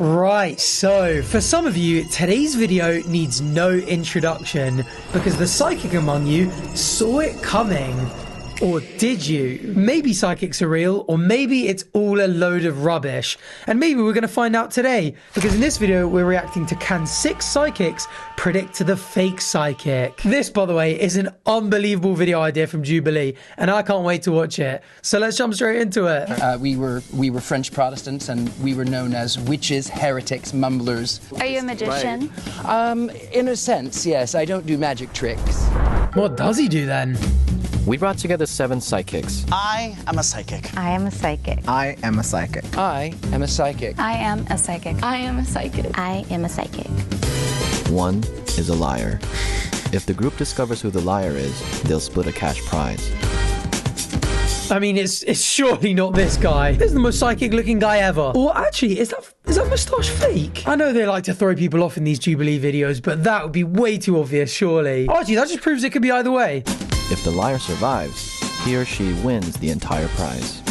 Right, so for some of you, today's video needs no introduction because the psychic among you saw it coming. Or did you? Maybe psychics are real, or maybe it's all a load of rubbish. And maybe we're going to find out today, because in this video, we're reacting to can 6 psychics predict the fake psychic. This, by the way, is an unbelievable video idea from Jubilee, and I can't wait to watch it. So let's jump straight into it. We were French Protestants, and we were known as witches, heretics, mumblers. Are you a magician? Right. In a sense, yes. I don't do magic tricks. What does he do then? We brought together 7 psychics. I am a psychic. I am a psychic. I am a psychic. I am a psychic. I am a psychic. I am a psychic. I am a psychic. 1 is a liar. If the group discovers who the liar is, they'll split a cash prize. I mean, it's surely not this guy. This is the most psychic looking guy ever. Or actually, is that moustache fake? I know they like to throw people off in these Jubilee videos, but that would be way too obvious, surely. Actually, that just proves it could be either way. If the liar survives, he or she wins the entire prize.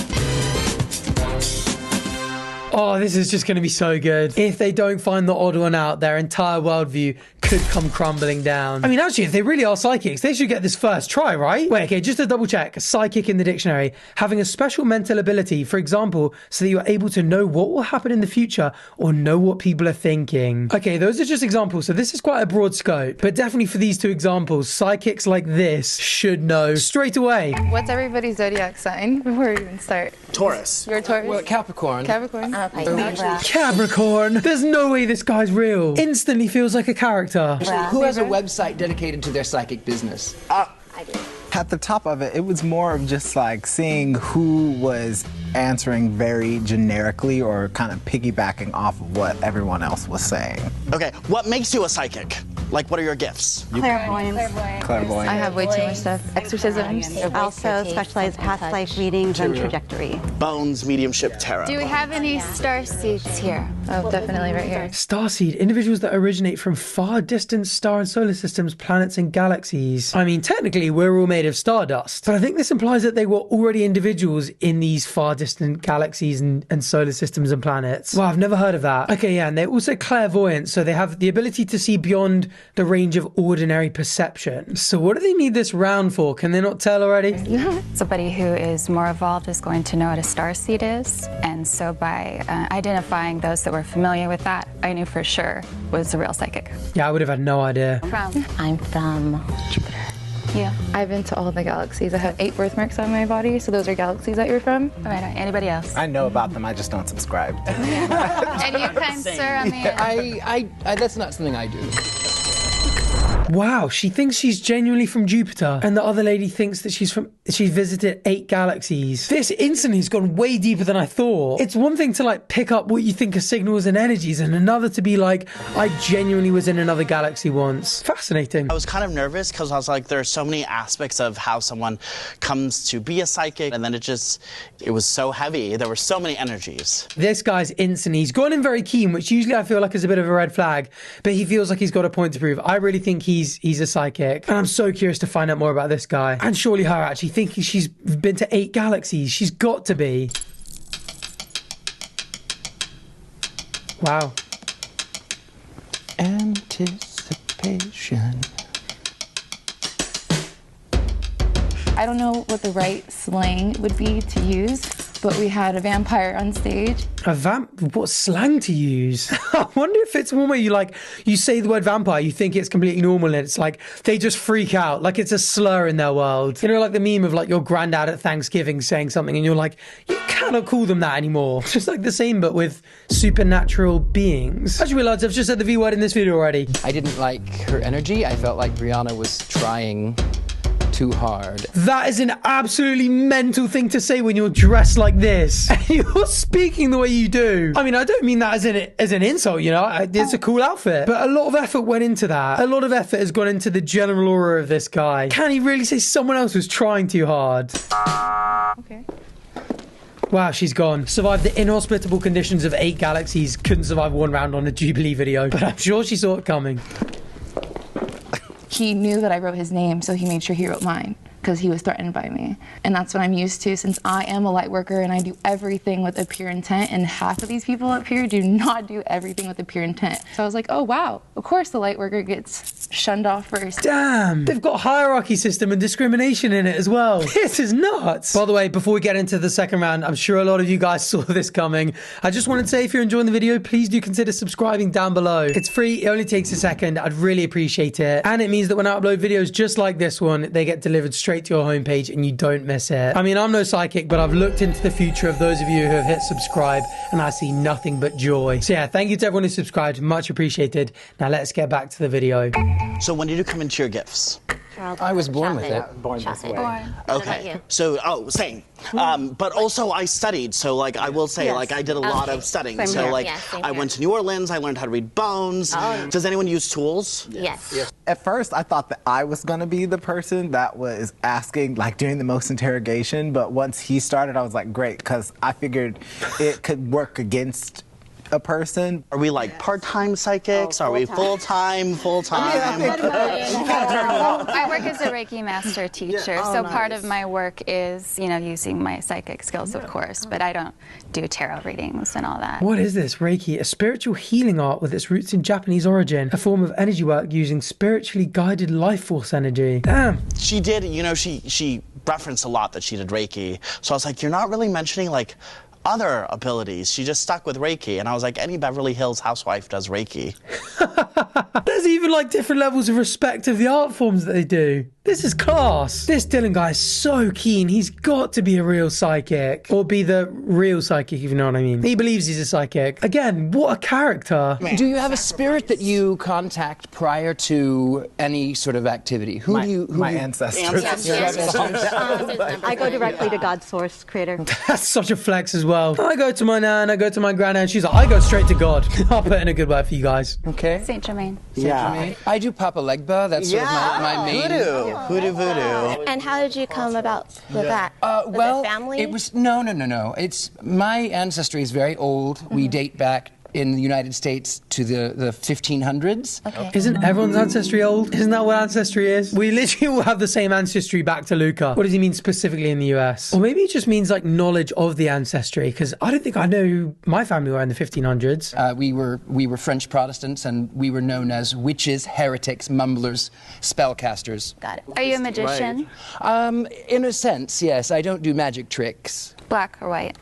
Oh, this is just going to be so good. If they don't find the odd one out, their entire worldview could come crumbling down. I mean, actually, if they really are psychics, they should get this first try, right? Wait, okay, just to double check. Psychic in the dictionary, having a special mental ability, for example, so that you're able to know what will happen in the future or know what people are thinking. Okay, those are just examples, so this is quite a broad scope. But definitely for these 2 examples, psychics like this should know straight away. What's everybody's zodiac sign before we even start? Taurus. You're a Taurus? Well, Capricorn. Capricorn? Capricorn. There's no way this guy's real. Instantly feels like a character. Who has a website dedicated to their psychic business? I do. At the top of it, it was more of just like seeing who was answering very generically or kind of piggybacking off of what everyone else was saying. Okay, what makes you a psychic? Like, what are your gifts? Clairvoyance. Clairvoyant. I have way too much stuff. Exorcisms. Also specialize past life readings and trajectory. Bones, mediumship, tarot. Do we have any star seeds here? Oh, definitely right here. Starseed, individuals that originate from far distant star and solar systems, planets and galaxies. I mean, technically, we're all made of stardust, but I think this implies that they were already individuals in these far distant galaxies and solar systems and planets. Wow, I've never heard of that. Okay, yeah, and they're also clairvoyant, so they have the ability to see beyond the range of ordinary perception. So what do they need this round for? Can they not tell already? Somebody who is more evolved is going to know what a starseed is, and so by identifying those that were familiar with that, I knew for sure was a real psychic. Yeah, I would have had no idea. I'm from Jupiter. Yeah. I've been to all the galaxies. I have 8 birthmarks on my body, so those are galaxies that you're from. All right, anybody else? I know about them, I just don't subscribe. And you, kind sir, on the I that's not something I do. Wow, she thinks she's genuinely from Jupiter, and the other lady thinks that she's visited 8 galaxies. This instantly has gone way deeper than I thought. It's one thing to like pick up what you think are signals and energies, and another to be like, I genuinely was in another galaxy once. Fascinating. I was kind of nervous because I was like, there are so many aspects of how someone comes to be a psychic, and then it was so heavy. There were so many energies. This guy's instantly, he's gone in very keen, which usually I feel like is a bit of a red flag, but he feels like he's got a point to prove. I really think he's a psychic, and I'm so curious to find out more about this guy. And surely her actually thinking she's been to 8 galaxies. She's got to be. Wow. Anticipation. I don't know what the right slang would be to use, but we had a vampire on stage. What slang to use? I wonder if it's one where you say the word vampire, you think it's completely normal, and it's like they just freak out, like it's a slur in their world. You know, like the meme of like your granddad at Thanksgiving saying something and you're like, you cannot call them that anymore. It's just like the same, but with supernatural beings. I just realized I've just said the V word in this video already. I didn't like her energy. I felt like Brianna was trying too hard. That is an absolutely mental thing to say when you're dressed like this and you're speaking the way you do. I mean, I don't mean that as an insult, you know, it's a cool outfit, but a lot of effort went into that. A lot of effort has gone into the general aura of this guy. Can he really say someone else was trying too hard? Okay. Wow, she's gone. Survived the inhospitable conditions of 8 galaxies. Couldn't survive 1 round on a Jubilee video, but I'm sure she saw it coming. He knew that I wrote his name, so he made sure he wrote mine. because he was threatened by me. And that's what I'm used to since I am a light worker and I do everything with a pure intent, and half of these people up here do not do everything with a pure intent. So I was like, oh wow, of course the light worker gets shunned off first. Damn, they've got a hierarchy system and discrimination in it as well. This is nuts. By the way, before we get into the second round, I'm sure a lot of you guys saw this coming. I just wanted to say, if you're enjoying the video, please do consider subscribing down below. It's free, it only takes a second. I'd really appreciate it. And it means that when I upload videos just like this one, they get delivered straight to your homepage and you don't miss it. I mean, I'm no psychic, but I've looked into the future of those of you who have hit subscribe and I see nothing but joy. So yeah, thank you to everyone who subscribed, much appreciated. Now let's get back to the video. So when did you come into your gifts? I was born with it. Born this way. Okay. So, same. But also I studied, so like I will say, like I did a lot of studying. Same So here. like Same I here. went to New Orleans, I learned how to read bones. Does anyone use tools? Yes. At first, I thought that I was going to be the person that was asking, like doing the most interrogation. But once he started, I was like, great, because I figured it could work against a person. Are we like part-time psychics? Are we full-time? I work as a Reiki master teacher, so part of my work is, you know, using my psychic skills, of course, but I don't do tarot readings and all that. What is this? Reiki, a spiritual healing art with its roots in Japanese origin, a form of energy work using spiritually guided life force energy. Damn. She did, you know, she referenced a lot that she did Reiki. So I was like, you're not really mentioning like other abilities. She just stuck with Reiki. And I was like, any Beverly Hills housewife does Reiki. There's even like different levels of respect of the art forms that they do. This is class. This Dylan guy is so keen. He's got to be a real psychic. Or be the real psychic, if you know what I mean. He believes he's a psychic. Again, what a character. Do you have a spirit that you contact prior to any sort of activity? Who do you... My ancestors. I go directly to God's source, creator. That's such a flex as well. I go to my nan, I go to my granddad. She's like, I go straight to God. I'll put in a good word for you guys. Okay. Saint Germain. Yeah. I do Papa Legba. That's sort of my main... Hoodoo voodoo. And how did you come about with that? Well, it family? it was no. It's my ancestry is very old. We date back in the United States to the 1500s. Okay. Isn't everyone's ancestry old? Isn't that what ancestry is? We literally all have the same ancestry back to Luca. What does he mean specifically in the US? Or maybe it just means like knowledge of the ancestry, because I don't think I know who my family were in the 1500s. We were French Protestants, and we were known as witches, heretics, mumblers, spellcasters. Got it. Are you a magician? In a sense, yes. I don't do magic tricks. Black or white?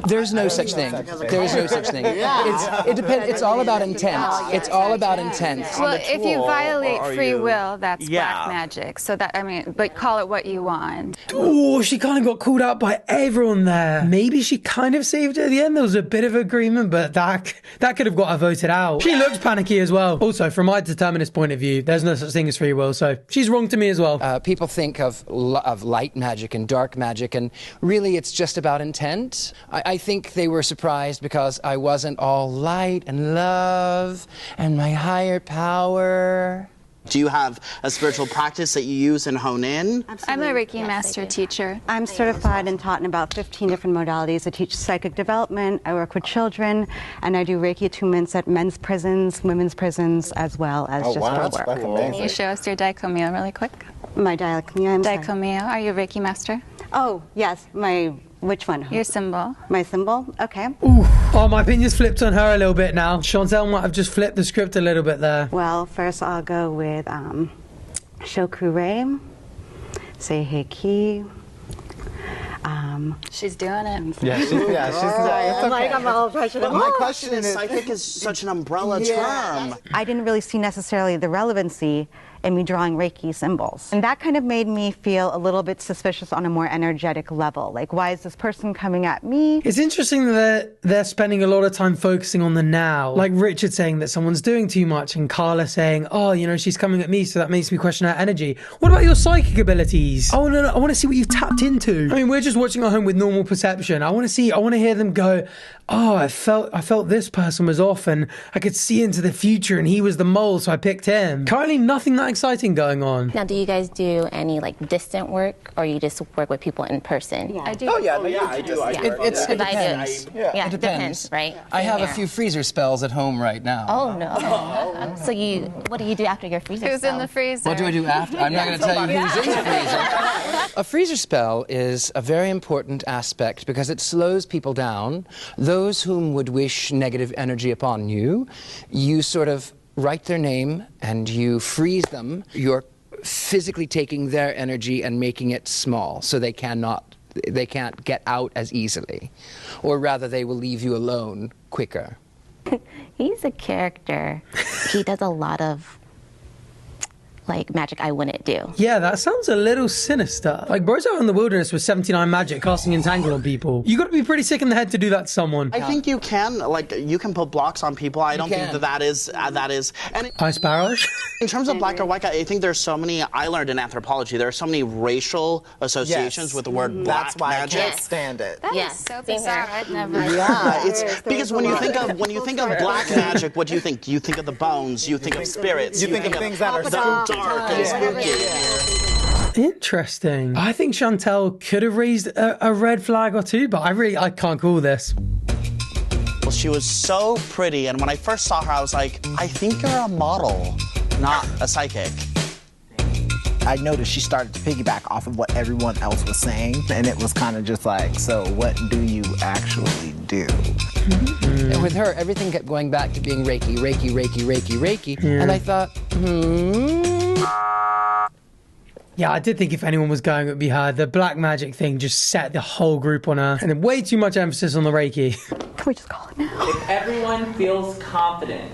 There's no such thing. There is no such thing. It depends. It's all about intent. It's all about intent. Well, if you violate free will, that's Yeah. black magic. So that, I mean, but call it what you want. Oh, she kind of got called out by everyone there. Maybe she kind of saved it at the end. There was a bit of agreement, but that could have got her voted out. She looks panicky as well. Also, from my determinist point of view, there's no such thing as free will, so she's wrong to me as well. People think of light magic and dark magic, and really it's just about intent. I think they were surprised because I wasn't all light and love and my higher power. Do you have a spiritual practice that you use and hone in? I'm a Reiki master teacher. I'm certified and taught in about 15 different modalities. I teach psychic development, I work with children, and I do Reiki attunements at men's prisons, women's prisons, as well as just for work. Can you show us your daikomyo really quick? My daikomyo, I'm sorry. Daikomyo, are you a Reiki master? Oh, yes, which one? Your symbol. My symbol? Okay. Ooh. Oh, my opinion's flipped on her a little bit now. Chantel might have just flipped the script a little bit there. Well, first I'll go with Shokurei, Seiheki. She's doing it. Yeah, she's it's okay. I'm all pressured. But my question is, psychic is such an umbrella term. I didn't really see necessarily the relevancy in me drawing Reiki symbols. And that kind of made me feel a little bit suspicious on a more energetic level. Like, why is this person coming at me? It's interesting that they're spending a lot of time focusing on the now. Like Richard saying that someone's doing too much, and Carla saying, oh, you know, she's coming at me, so that makes me question her energy. What about your psychic abilities? I want to see what you've tapped into. I mean, we're just watching at home with normal perception. I want to hear them go, oh, I felt this person was off, and I could see into the future, and he was the mole, so I picked him. Currently, nothing that I exciting going on. Now, do you guys do any like distant work, or you just work with people in person? Yeah. I do. Oh yeah, I do. It depends. Yeah, It depends. right? I have a Same few freezer spells at home right now. Oh no. So what do you do after your freezer Who's in the freezer? What do I do after? I'm not going to tell you who's in the freezer. A freezer spell is a very important aspect because it slows people down. Those whom would wish negative energy upon you, you sort of write their name and you freeze them. You're physically taking their energy and making it small so they can't get out as easily. Or rather, they will leave you alone quicker. He's a character. He does a lot of like magic I wouldn't do. Yeah, that sounds a little sinister. Like, bro's out in the wilderness with 79 magic casting entangle on people. You got to be pretty sick in the head to do that to someone. I think you can, like, you can put blocks on people. I don't think that is. And Ice barrage? in terms of black or white guy, I think there's so many, I learned in anthropology, there are so many racial associations with the word black That's why magic. I can't stand it. That is so bizarre. I'd never. Yeah, it's because when you think of black magic, what do you think? Do you think of the bones? You think of spirits? You think of things that are dark and spooky. Interesting. I think Chantel could have raised a red flag or two, but I can't call this. Well, she was so pretty, and when I first saw her, I was like, I think you're a model, not a psychic. I noticed she started to piggyback off of what everyone else was saying, and it was kind of just like, so what do you actually do? And with her, everything kept going back to being Reiki, Reiki, Reiki, Reiki, Reiki. Yeah. And I thought, Yeah, I did think if anyone was going, it would be her. The black magic thing just set the whole group on her. And then way too much emphasis on the Reiki. Can we just call it now? If everyone feels confident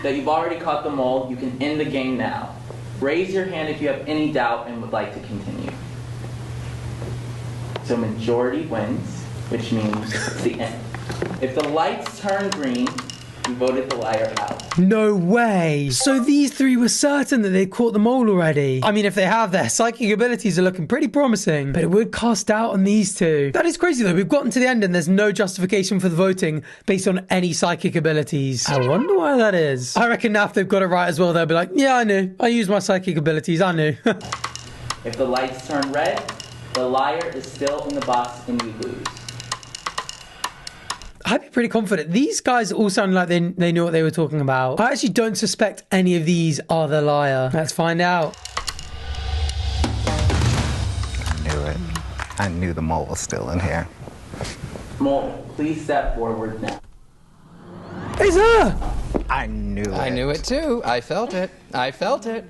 that you've already caught the mole, you can end the game now. Raise your hand if you have any doubt and would like to continue. So majority wins, which means it's the end. If the lights turn green, you voted the liar out. No way. So these three were certain that they'd caught the mole already. I mean, if they have, their psychic abilities are looking pretty promising, but it would cast doubt on these two. That is crazy though. We've gotten to the end and there's no justification for the voting based on any psychic abilities. I wonder why that is. I reckon now if they've got it right as well, they'll be like, yeah, I knew. I used my psychic abilities. I knew. If the lights turn red, the liar is still in the box and you lose. I'd be pretty confident. These guys all sound like they knew what they were talking about. I actually don't suspect any of these are the liar. Let's find out. I knew it. I knew the mole was still in here. Mole, please step forward now. It's her! I knew it. I knew it too. I felt it. I felt it.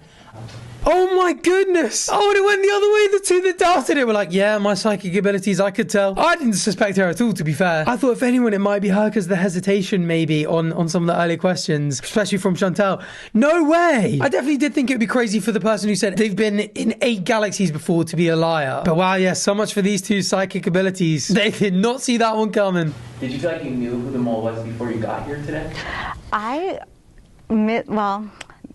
Oh my goodness! Oh, and it went the other way. The two that doubted it were like, yeah, my psychic abilities, I could tell. I didn't suspect her at all, to be fair. I thought if anyone, it might be her because the hesitation maybe on some of the earlier questions, especially from Chantel. No way! I definitely did think it would be crazy for the person who said they've been in 8 galaxies before to be a liar. But wow, yeah, so much for these two psychic abilities. They did not see that one coming. Did you feel like you knew who the mole was before you got here today?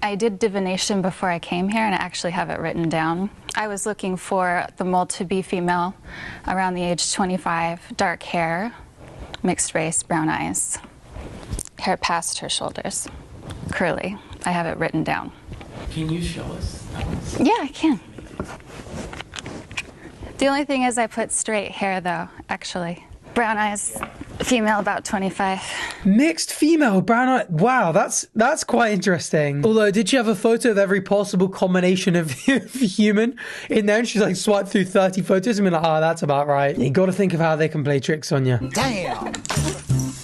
I did divination before I came here, and I actually have it written down. I was looking for the mole to be female, around the age 25, dark hair, mixed race, brown eyes, hair past her shoulders, curly. I have it written down. Can you show us? Yeah, I can. The only thing is I put straight hair, though, actually. Brown eyes, female, about 25. Mixed female, brown eye. Wow, that's quite interesting. Although, did she have a photo of every possible combination of human in there? And she's like swiped through 30 photos and been like, oh, that's about right. You got to think of how they can play tricks on you. Damn.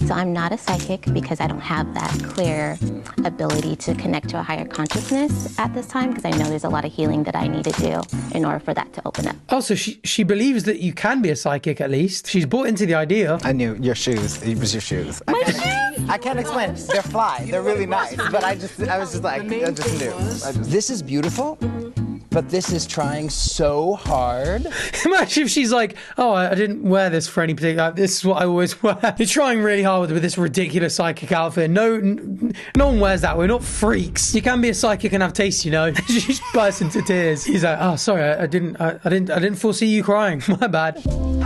So I'm not a psychic because I don't have that clear ability to connect to a higher consciousness at this time, because I know there's a lot of healing that I need to do in order for that to open up. Oh, so she believes that you can be a psychic at least. She's bought into the idea. I knew your shoes. It was your shoes. I can't explain. They're fly. They're really nice. But I was just like, I just knew. This is beautiful, but this is trying so hard. Imagine if she's like, oh, I didn't wear this for any particular, this is what I always wear. You're trying really hard with this ridiculous psychic outfit. No one wears that. We're not freaks. You can be a psychic and have taste, you know. She just bursts into tears. He's like, oh, sorry, I didn't foresee you crying. My bad.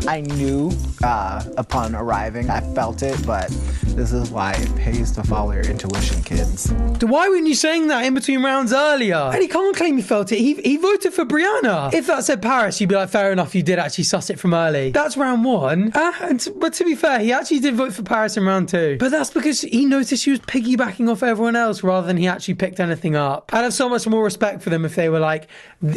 I knew upon arriving, I felt it, but this is why it pays to follow your intuition, kids. Why weren't you saying that in between rounds earlier? And he can't claim he felt it. He voted for Brianna. If that said Paris, you'd be like, fair enough, you did actually suss it from early. That's round one. But to be fair, he actually did vote for Paris in round two. But that's because he noticed she was piggybacking off everyone else rather than he actually picked anything up. I'd have so much more respect for them if they were like,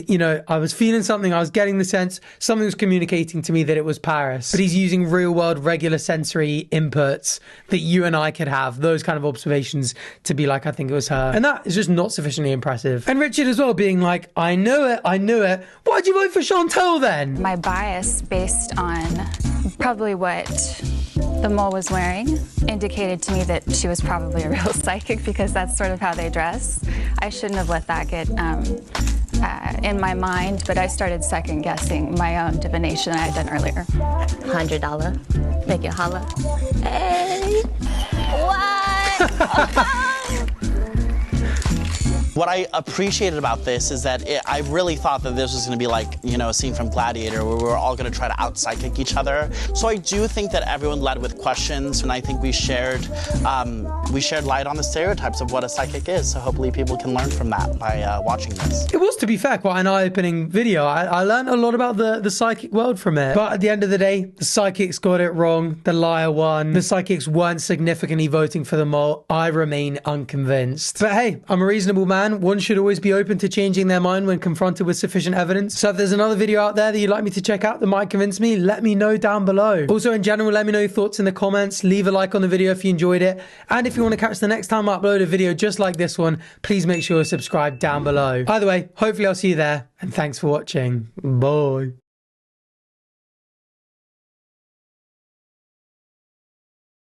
you know, I was feeling something, I was getting the sense, something was communicating to me that it was Paris. But he's using real world, regular sensory inputs that you and I could have, those kind of observations, to be like, I think it was her. And that is just not sufficiently impressive. And Richard as well being like, I knew it. Why'd you vote for Chantal then? My bias based on probably what the mole was wearing indicated to me that she was probably a real psychic, because that's sort of how they dress. I shouldn't have let that get in my mind, but I started second guessing my own divination I had done earlier. $100. Make it holla. Hey! What? What I appreciated about this is that I really thought that this was going to be like, you know, a scene from Gladiator where we were all going to try to out-psychic each other. So I do think that everyone led with questions, and I think we shared light on the stereotypes of what a psychic is. So hopefully people can learn from that by watching this. It was, to be fair, quite an eye-opening video. I learned a lot about the psychic world from it. But at the end of the day, the psychics got it wrong. The liar won. The psychics weren't significantly voting for the mole. I remain unconvinced. But hey, I'm a reasonable man. One should always be open to changing their mind when confronted with sufficient evidence. So if there's another video out there that you'd like me to check out that might convince me, let me know down below. Also, in general, let me know your thoughts in the comments. Leave a like on the video if you enjoyed it. And if you want to catch the next time I upload a video just like this one, please make sure to subscribe down below. Either way, hopefully I'll see you there, and thanks for watching. Bye.